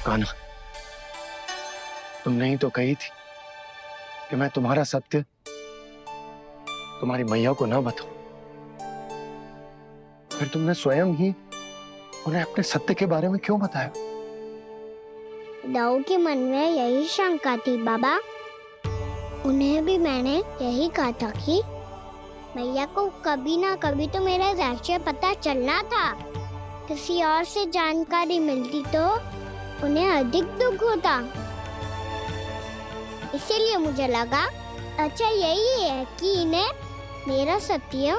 कान्हा, तुमने ही तो कही थी कि मैं तुम्हारा सत्य तुम्हारी मैया को ना बताऊं। फिर तुमने स्वयं ही उन्हें अपने सत्य के बारे में क्यों बताया? दाऊ के मन में यही शंका थी बाबा। उन्हें भी मैंने यही कहा था कि मैया को कभी ना कभी तो मेरा रहस्य पता चलना था। किसी और से जानकारी मिलती तो उन्हें अधिक दुख होता। इसीलिए मुझे लगा अच्छा यही है कि इन्हें मेरा सत्य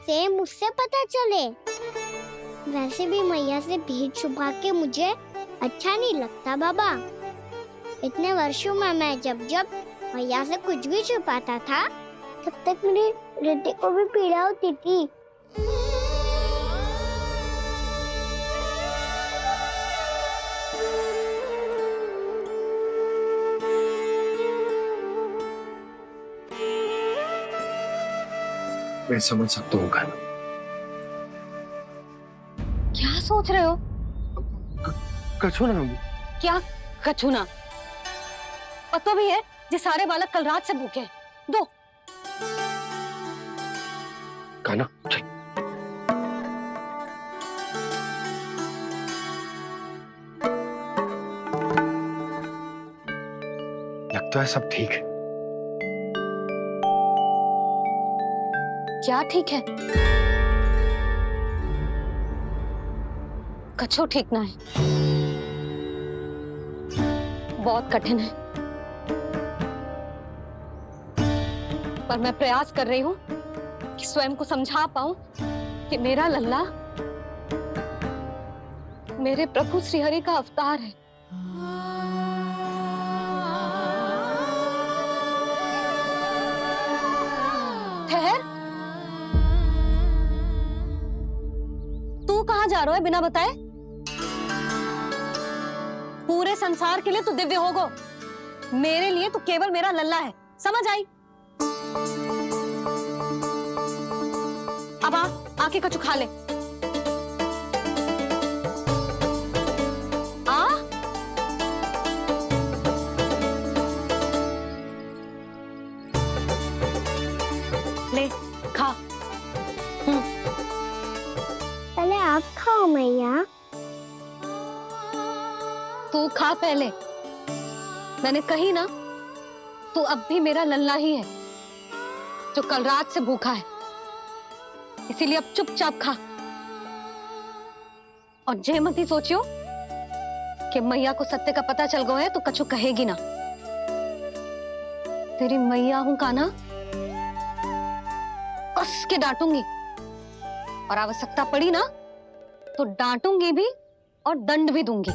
से मुझसे पता चले। वैसे भी मैया से भीख छुपा के मुझे अच्छा नहीं लगता बाबा। इतने वर्षों में मैं जब जब मैया से कुछ भी छुपाता था तब तक मेरे हृदय को भी पीड़ा होती थी। मैं समझ सकता हूँ कान्हा। क्या सोच रहे हो? कछु ना। क्या कछु ना? पता भी है ये सारे बालक कल रात से भूखे हैं। दो। कान्हा चल। लगता है सब ठीक है। क्या ठीक है? कछु ठीक ना है। बहुत कठिन है, पर मैं प्रयास कर रही हूँ कि स्वयं को समझा पाऊं कि मेरा लल्ला मेरे प्रभु श्रीहरि का अवतार है। ठहर, तू कहाँ जा रहा है बिना बताए? पूरे संसार के लिए तू दिव्य होगो, मेरे लिए तू केवल मेरा लल्ला है। समझ आई? अब आके कछु खा ले। आ ले खा। पहले आप खाओ मैया। तू खा पहले। मैंने कही ना, तू अब भी मेरा लल्ला ही है जो कल रात से भूखा है। इसीलिए अब चुपचाप खा। और जे मत ही सोचियो कि मैया को सत्य का पता चल गया है तो कछु कहेगी ना। तेरी मैया हूं कान्हा, कस के डांटूंगी और आवश्यकता पड़ी ना तो डांटूंगी भी और दंड भी दूंगी।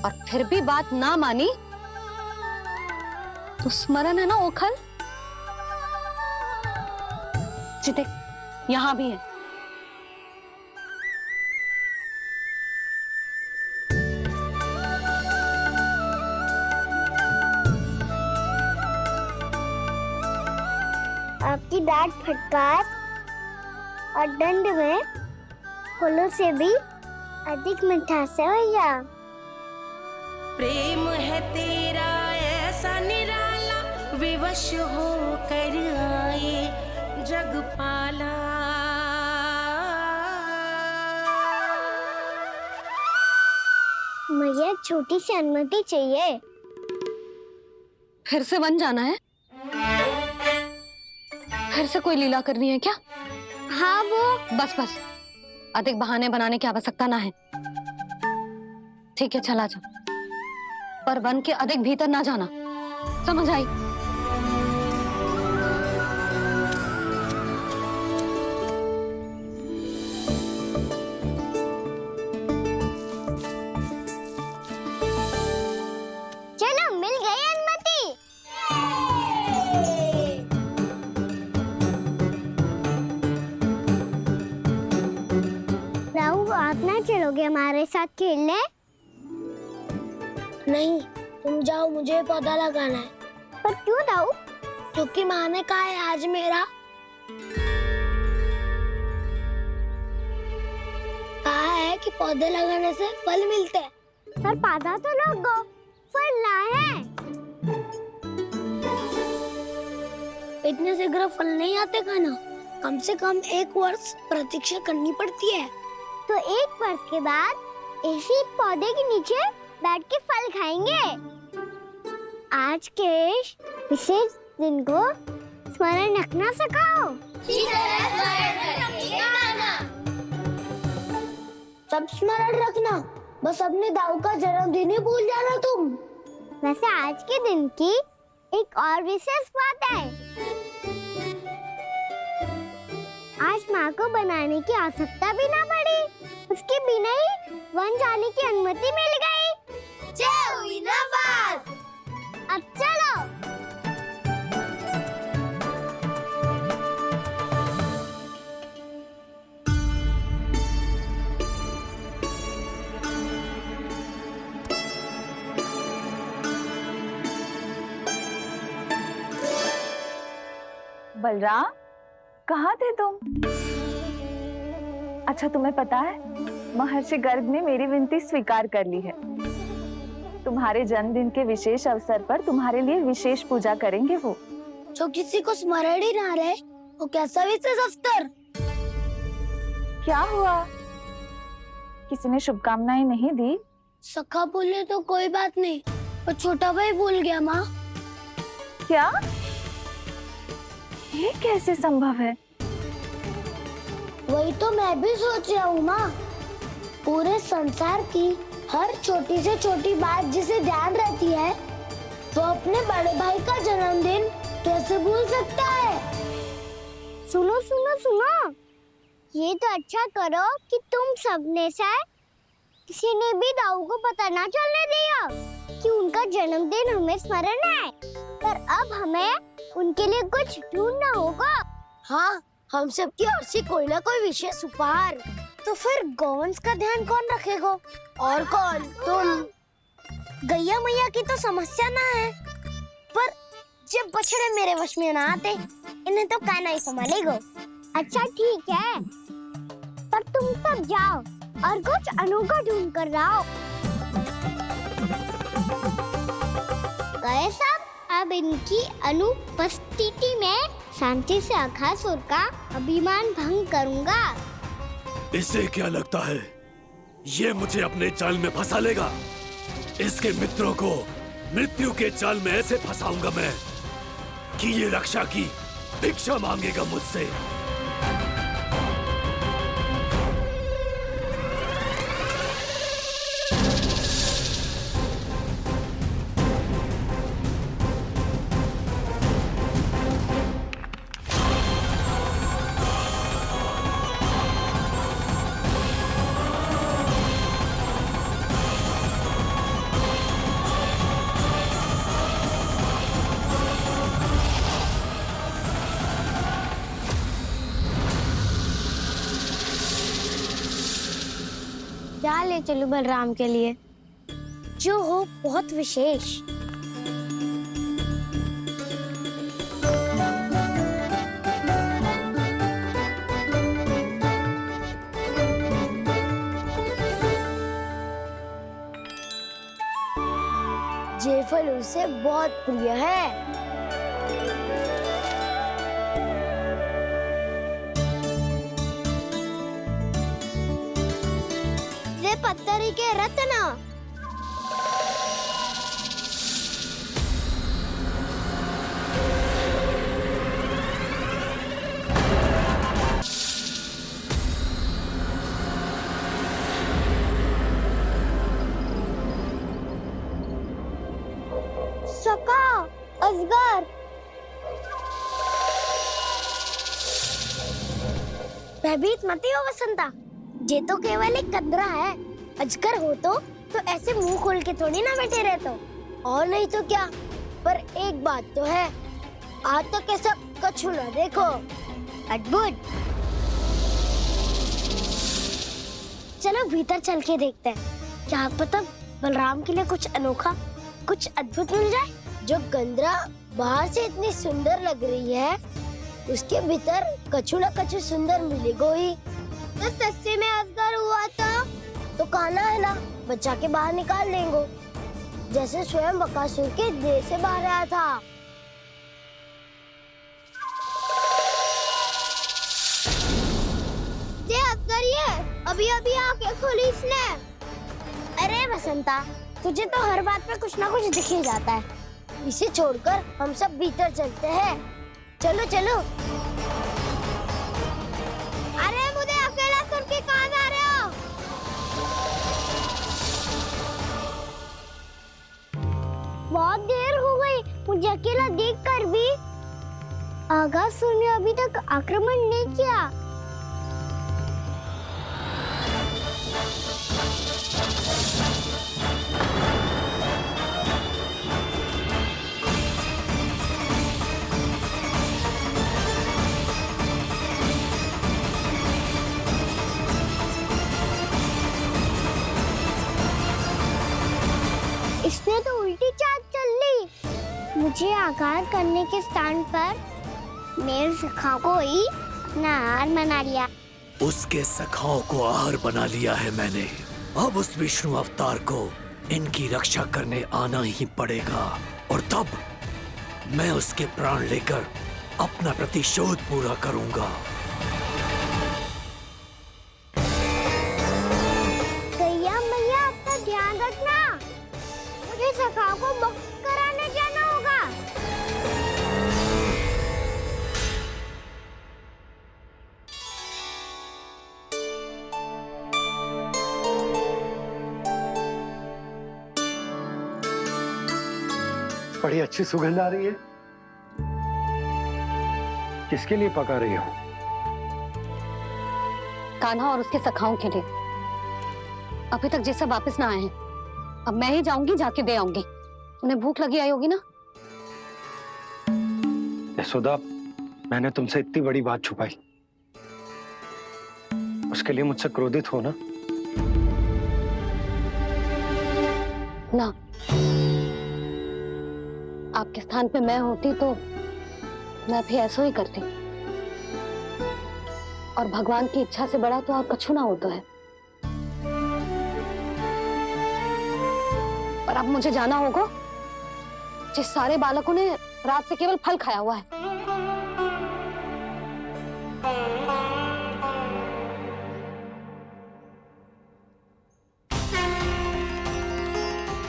और फिर भी बात ना मानी तो स्मरण है ना ओखल? देख, यहां भी है। आपकी डांट फटकार और दंड में फूलों से भी अधिक मिठास है भैया। प्रेम है तेरा ऐसा निराला, विवश हो कर आए जगपाला। मैया छोटी सी अनुमति चाहिए। फिर से वन जाना है? फिर से कोई लीला करनी है क्या? हाँ वो बस बस, अधिक बहाने बनाने की आवश्यकता ना है। ठीक है चला जा, पर वन के अधिक भीतर ना जाना। समझ आई? चलो मिल गई अनुमति। राहु आप ना चलोगे हमारे साथ खेलने? नहीं, तुम जाओ, मुझे पौधा लगाना है। पर क्यों राहु? क्योंकि माँ ने कहा है आज मेरा पौधे लगाने से फल मिलते हैं। पर पौधा तो लगो, फल ना है। इतने शीघ्र फल नहीं आते खाना, कम से कम 1 वर्ष प्रतीक्षा करनी पड़ती है। तो 1 वर्ष के बाद इसी पौधे के नीचे बैठ के फल खाएंगे। आज के इस विशेष दिन को स्मरण रखना सिखाओ। सब स्मरण रखना, बस अपने दाऊ का जन्मदिन ही भूल जाना तुम। वैसे आज के दिन की एक और विशेष बात है। आज माँ को बनाने की आवश्यकता भी ना पड़ी, उसके बिना ही वन जाने की अनुमति मिल गई। जय हुई ना बात। अब चलो। बलराम, कहाँ थे तुम? अच्छा, तुम्हें पता है महर्षि गर्ग ने मेरी विनती स्वीकार कर ली है। तुम्हारे जन्मदिन के विशेष अवसर पर तुम्हारे लिए विशेष पूजा करेंगे वो। जो किसी को स्मरण ही ना रहे, वो कैसा विशेष अवसर? क्या हुआ? किसी ने शुभकामनाएं नहीं दी? सखा बोले तो कोई बात नहीं, पर छोटा भाई भूल गया माँ। क्या? ये कैसे संभव है? वही तो मैं भी सोच रहा हूँ माँ। पूरे संसार की हर छोटी से छोटी बात जिसे ध्यान रहती है, वो अपने बड़े भाई का जन्मदिन कैसे भूल सकता है? सुनो सुनो सुनो, ये तो अच्छा करो कि तुम सबने से किसी ने भी दाऊ को पता ना चलने दिया कि उनका जन्मदिन हमें स्मरण है। पर अब हमें उनके लिए कुछ ढूंढना होगा। हाँ, हम सबकी ओर से कोई ना कोई विशेष उपहार। तो फिर गौवंश का ध्यान कौन रखेगा? और कौन? तुम। गैया मैया की तो समस्या ना है, पर जब बछड़े मेरे वश में ना आते, इन्हें तो कान्हा ही संभालेगा। अच्छा ठीक है, पर तुम सब जाओ और कुछ अनोखा ढूंढ कर लाओ। गए सब। अब इनकी अनुपस्थिति में शांति से अघासुर का अभिमान भंग करूंगा। इसे क्या लगता है ये मुझे अपने जाल में फंसा लेगा? इसके मित्रों को मृत्यु के जाल में ऐसे फंसाऊंगा मैं कि ये रक्षा की भिक्षा मांगेगा मुझसे। क्या ले चलूं बलराम के लिए, जो हो बहुत विशेष। ये फल उसे बहुत प्रिय है। ये पत्थरी के रत्न। सका, अजगर। भयभीत मत हो वसंता, ये तो केवल एक कंदरा है। अजगर हो तो ऐसे मुंह खोल के थोड़ी ना बैठे रहते हो। और नहीं तो क्या, पर एक बात तो है, आज तक ऐसा कछु ना देखो। अद्भुत। चलो भीतर चल के देखते हैं, क्या पता बलराम के लिए कुछ अनोखा, कुछ अद्भुत मिल जाए। जो गंदरा बाहर से इतनी सुंदर लग रही है, उसके भीतर कछु ना कछु सुंदर मिलेगा ही। तो सस्ते में अजगर हुआ तो कान्हा है ना, बच्चा के बाहर निकाल देंगे, जैसे स्वयं बकासुर के देह से बाहर आया था। अभी अभी आके खोली इसने। अरे बसंता, तुझे तो हर बात पे कुछ ना कुछ दिख ही जाता है। इसे छोड़कर हम सब भीतर चलते हैं। चलो चलो। अरे मुझे अकेला सुन के कहाँ जा रहे हो? बहुत देर हो गई मुझे अकेला देखकर भी। आगासुर ने अभी तक आक्रमण नहीं किया। इसने तो उल्टी चाल चल ली। मुझे आघात करने के स्थान पर मेरे सखा को ही आहार बना लिया। उसके सखाओं को आहार बना लिया है मैंने। अब उस विष्णु अवतार को इनकी रक्षा करने आना ही पड़ेगा, और तब मैं उसके प्राण लेकर अपना प्रतिशोध पूरा करूंगा। गैया मैया, अपना ध्यान रखना। मुझे सखा को मुक्त कराने जाना होगा। बड़ी अच्छी सुगंध आ रही है। किसके लिए पका रही हो? कान्हा और उसके सखाओं के लिए। अभी तक जैसे वापस ना आए हैं, अब मैं ही जाऊंगी, जाके दे आऊंगी। उन्हें भूख लगी आई होगी ना। यशोदा, मैंने तुमसे इतनी बड़ी बात छुपाई, उसके लिए मुझसे क्रोधित हो ना? ना, आपके स्थान पे मैं होती तो मैं भी ऐसा ही करती। और भगवान की इच्छा से बड़ा तो और कछु ना होता है। पर अब मुझे जाना होगा। जिस सारे बालकों ने रात से केवल फल खाया हुआ है।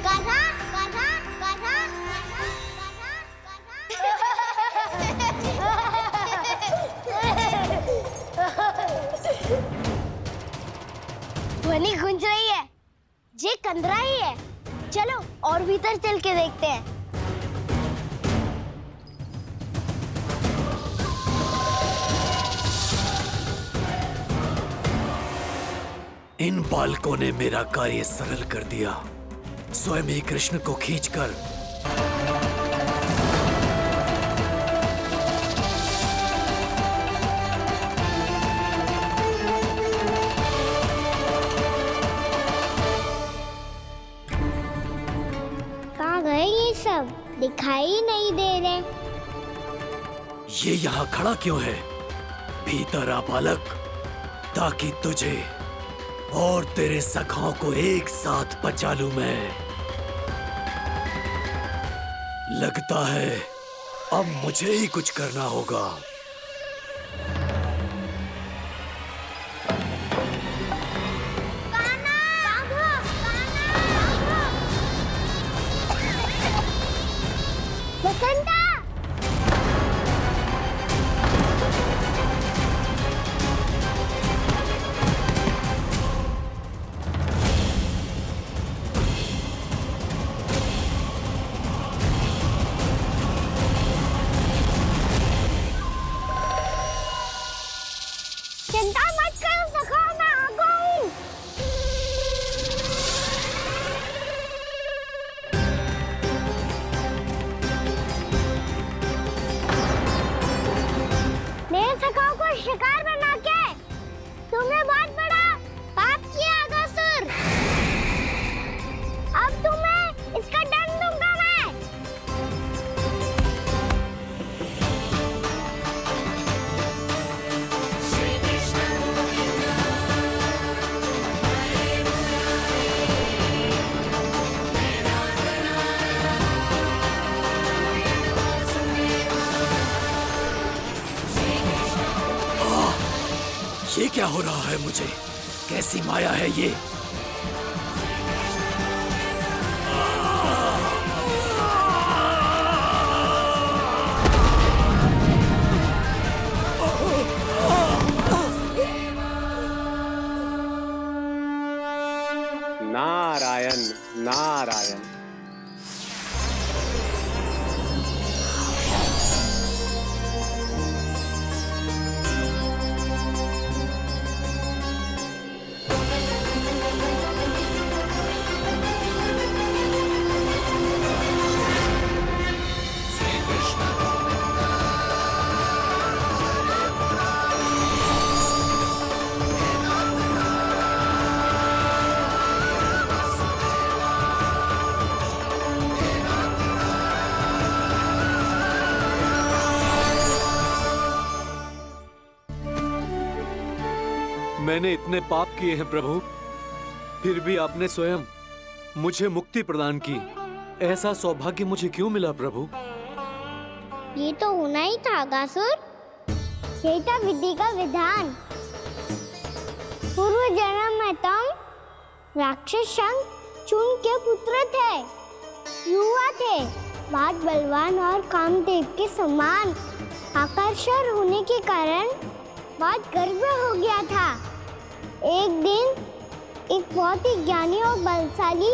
कान्हा, कान्हा, कान्हा, ध्वनि गूंज रही है। ये कंदरा ही है। चलो और भीतर चल के देखते हैं। इन बालकों ने मेरा कार्य सरल कर दिया। स्वयं ही कृष्ण को खींचकर कहाँ गए ये सब? दिखाई नहीं दे रहे। ये यहाँ खड़ा क्यों है? भीतर आ बालक, ताकि तुझे और तेरे सखाओं को एक साथ बचा लूं मैं। लगता है अब मुझे ही कुछ करना होगा। बसंता! क्या हो रहा है मुझे? कैसी माया है ये? नारायण नारायण। मैंने इतने पाप किए हैं प्रभु, फिर भी आपने स्वयं मुझे मुक्ति प्रदान की। ऐसा सौभाग्य मुझे क्यों मिला प्रभु? ये तो होना ही था अगासुर। यही था विधि का विधान। पूर्व जन्म में तुम राक्षस शंखचूड़ के पुत्र थे, युवा थे, बहुत बलवान और कामदेव के समान आकर्षण होने के कारण बहुत गर्व हो गया था। एक दिन एक बहुत ही ज्ञानी और बलशाली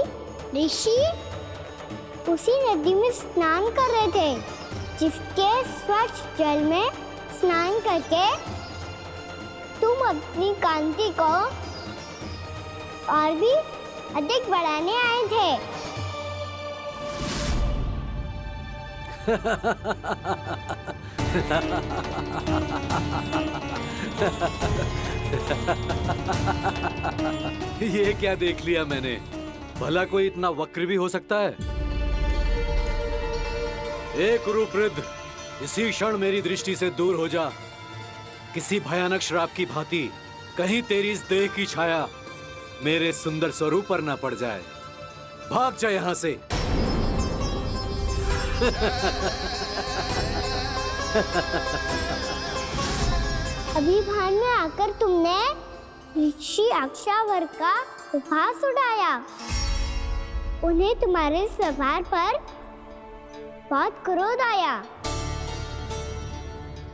ऋषि उसी नदी में स्नान कर रहे थे, जिसके स्वच्छ जल में स्नान करके तुम अपनी कांति को और भी अधिक बढ़ाने आए थे। ये क्या देख लिया मैंने? भला कोई इतना वक्र भी हो सकता है? एक रूपवृद्ध, इसी क्षण मेरी दृष्टि से दूर हो जा। किसी भयानक श्राप की भांति कहीं तेरी इस देह की छाया मेरे सुंदर स्वरूप पर ना पड़ जाए। भाग जा यहाँ से। अभी भान में आकर तुमने ऋषि अक्षावर का उपहास उड़ाया। उन्हें तुम्हारे स्वभाव पर बहुत क्रोध आया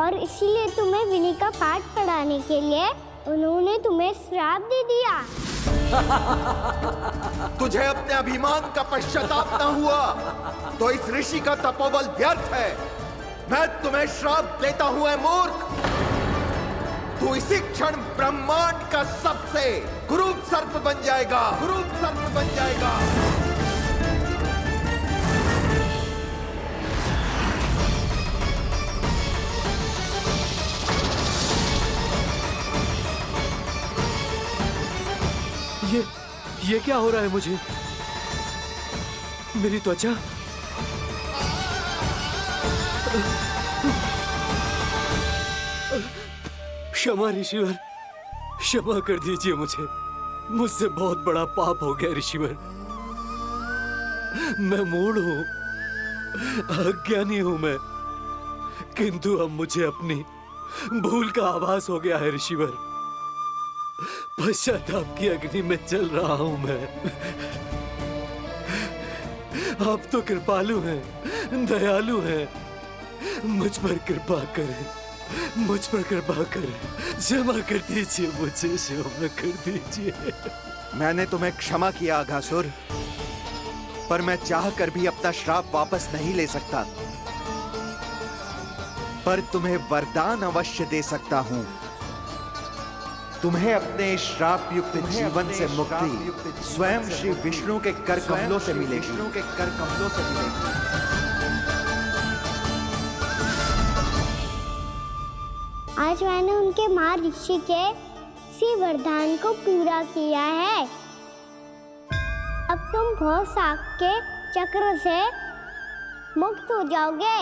और इसीलिए तुम्हें विनय का पाठ पढ़ाने के लिए उन्होंने तुम्हें श्राप दे दिया। तुझे अपने अभिमान का पश्चाताप न हुआ तो इस ऋषि का तपोबल व्यर्थ है। मैं तुम्हें श्राप देता हूं, मूर्ख। तू इसी क्षण ब्रह्मांड का सबसे कुरूप सर्प बन जाएगा, कुरूप सर्प बन जाएगा। ये क्या हो रहा है मुझे? मेरी त्वचा क्षमा ऋषिवर, क्षमा कर दीजिए मुझे। मुझसे बहुत बड़ा पाप हो गया ऋषिवर। मैं मूढ़ हूं, अज्ञानी हूं मैं, किंतु अब मुझे अपनी भूल का आभास हो गया है ऋषिवर। पश्चाताप की अग्नि में जल रहा हूं मैं। आप तो कृपालु हैं, दयालु हैं, मुझ पर कृपा करें, मुझ पर कृपा करें। क्षमा कर दीजिए मुझे, क्षमा कर दीजिए। मैंने तुम्हें क्षमा किया अघासुर, पर मैं चाहकर भी अपना श्राप वापस नहीं ले सकता। पर तुम्हें वरदान अवश्य दे सकता हूं। तुम्हें अपने श्राप युक्त जीवन से मुक्ति स्वयं श्री विष्णु के कर कमलों से मिलेगी, विष्णु के कर कमलों से मिलेगी। आज मैंने उनके महर्षि के इसी वरदान को पूरा किया है। अब तुम भव साग के चक्र से मुक्त हो जाओगे।